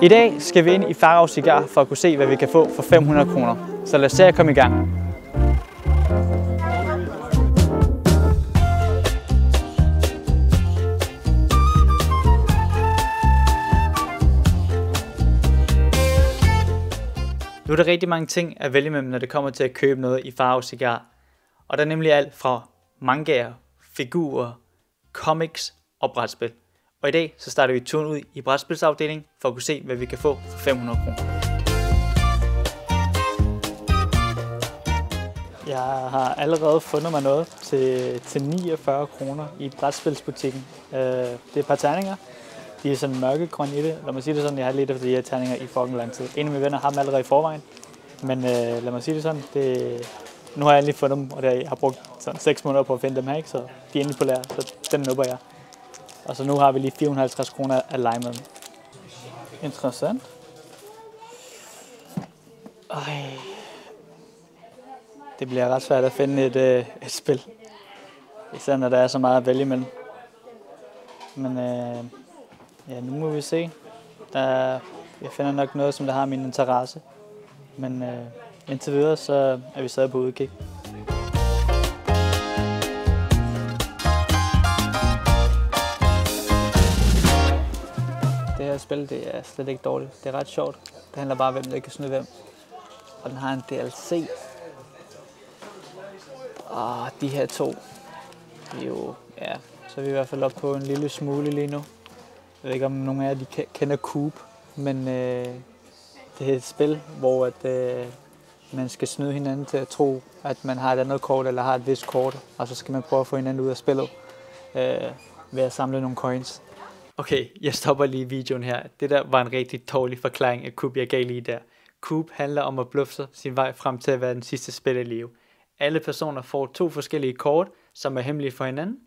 I dag skal vi ind i Farag Cigar for at kunne se, hvad vi kan få for 500 kroner. Så lad os se at komme i gang. Nu er der rigtig mange ting at vælge mellem, når det kommer til at købe noget i Farag Cigar. Og der er nemlig alt fra mangaer, figurer, comics og brætspil. Og i dag så starter vi turen ud i brætspilsafdelingen for at kunne se, hvad vi kan få for 500 kroner. Jeg har allerede fundet mig noget til 49 kroner i brætspilsbutikken. Det er et par terninger. De er sådan mørkegrønne i det. Lad mig sige det sådan, jeg har lidt efter de her terninger i fucking lang tid. En af mine venner har dem allerede i forvejen. Men lad mig sige det sådan, nu har jeg endelig fundet dem, og jeg har brugt sådan 6 måneder på at finde dem her, ikke? Så de er endelig på lager, så den nupper jeg. Og så nu har vi lige 450 kroner at lege med dem. Interessant. Det bliver ret svært at finde et spil. Især når der er så meget at vælge mellem. Men ja, nu må vi se. Jeg finder nok noget, som der har min interesse. Men indtil videre, så er vi stadig på udkig. Det her spil, det er slet ikke dårligt. Det er ret sjovt. Det handler bare om, hvem der kan snyde hvem. Og den har en DLC. Og de her to, jo, ja, så er vi i hvert fald oppe på en lille smule lige nu. Jeg ved ikke, om nogen af jer kender Coop, men det er et spil, hvor man skal snyde hinanden til at tro, at man har et andet kort eller har et vist kort, og så skal man prøve at få hinanden ud af spillet ved at samle nogle coins. Okay, jeg stopper lige videoen her. Det der var en rigtig dårlig forklaring af Coop, jeg gav lige der. Coop handler om at bluffe sin vej frem til at være den sidste spiller i live. Alle personer får 2 forskellige kort, som er hemmelige for hinanden.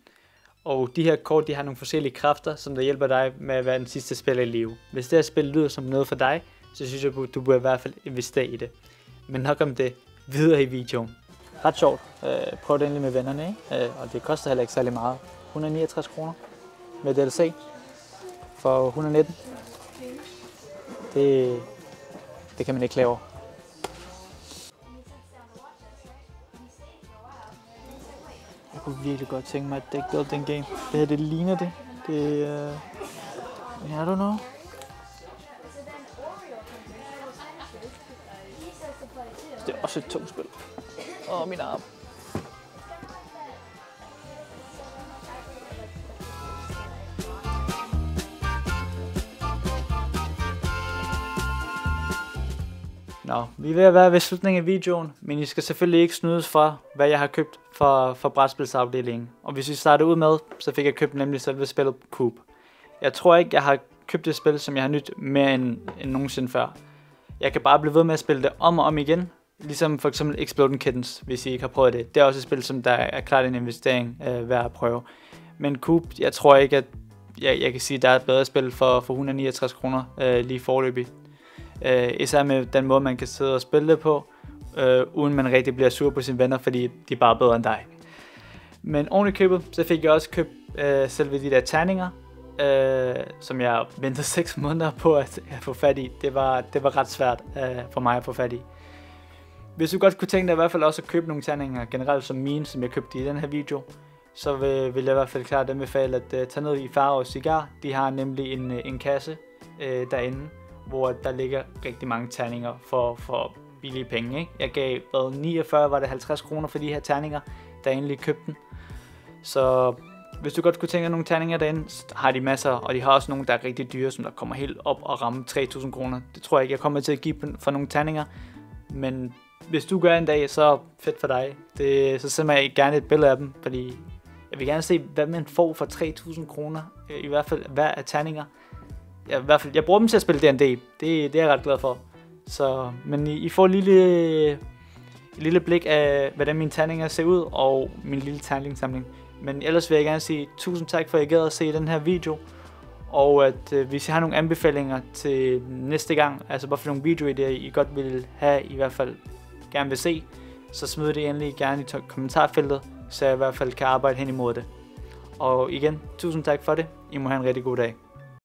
Og de her kort, de har nogle forskellige kræfter, som der hjælper dig med at være den sidste spiller i live. Hvis det her spil lyder som noget for dig, så synes jeg, du burde i hvert fald investere i det. Men nok om det, videre i videoen. Ret sjovt. Prøv det endelig med vennerne, ikke? Og det koster heller ikke særlig meget. 169 kroner med DLC for 119. Det kan man ikke klage over. Jeg kunne virkelig godt tænke mig et deck building game. Det her, det ligner det. I don't know. Det er også et tungt spil. Min arm. Nå, vi er ved at være ved slutningen af videoen, men I skal selvfølgelig ikke snydes for, hvad jeg har købt for brætspilsafdelingen. Og hvis vi starter ud med, så fik jeg købt nemlig selve spillet Coop. Jeg tror ikke, jeg har købt et spil, som jeg har nydt mere end nogensinde før. Jeg kan bare blive ved med at spille det om og om igen, ligesom for eksempel Exploding Kittens, hvis I ikke har prøvet det. Det er også et spil, som der er klart en investering værd at prøve. Men Coop, jeg tror ikke, at jeg kan sige, at der er et bedre spil for 169 kroner lige foreløbig. Især med den måde, man kan sidde og spille det på, uden man rigtig bliver sur på sine venner, fordi de er bare bedre end dig. Men oven i købet, så fik jeg også købt selve de der terninger, som jeg ventede 6 måneder på at få fat i. Det var ret svært for mig at få fat i. Hvis du godt kunne tænke dig i hvert fald også at købe nogle terninger generelt som mine, som jeg købte i den her video, så vil jeg i hvert fald klart anbefale at tage ned i Farag Cigar. De har nemlig en kasse derinde, hvor der ligger rigtig mange terninger for billige penge, ikke? Jeg gav 49, var det 50 kroner for de her terninger, der egentlig købte den. Så hvis du godt kunne tænke dig nogle terninger derinde, så har de masser, og de har også nogle, der er rigtig dyre, som der kommer helt op og rammer 3.000 kroner. Det tror jeg ikke, jeg kommer til at give dem for nogle terninger, men hvis du gør en dag, så fedt for dig. Så sender jeg gerne et billede af dem, fordi jeg vil gerne se, hvad man får for 3.000 kroner, i hvert fald hver af terninger. Jeg bruger dem til at spille D&D. Det er jeg ret glad for. Så, men I får et lille blik af, hvordan mine terninger ser ud, og min lille terningssamling. Men ellers vil jeg gerne sige tusind tak for, at I gad at se den her video. Og at hvis I har nogle anbefalinger til næste gang, altså bare for nogle videoidéer, I godt vil have, i hvert fald gerne vil se, så smid det endelig gerne i kommentarfeltet, så jeg i hvert fald kan arbejde hen imod det. Og igen, tusind tak for det. I må have en rigtig god dag.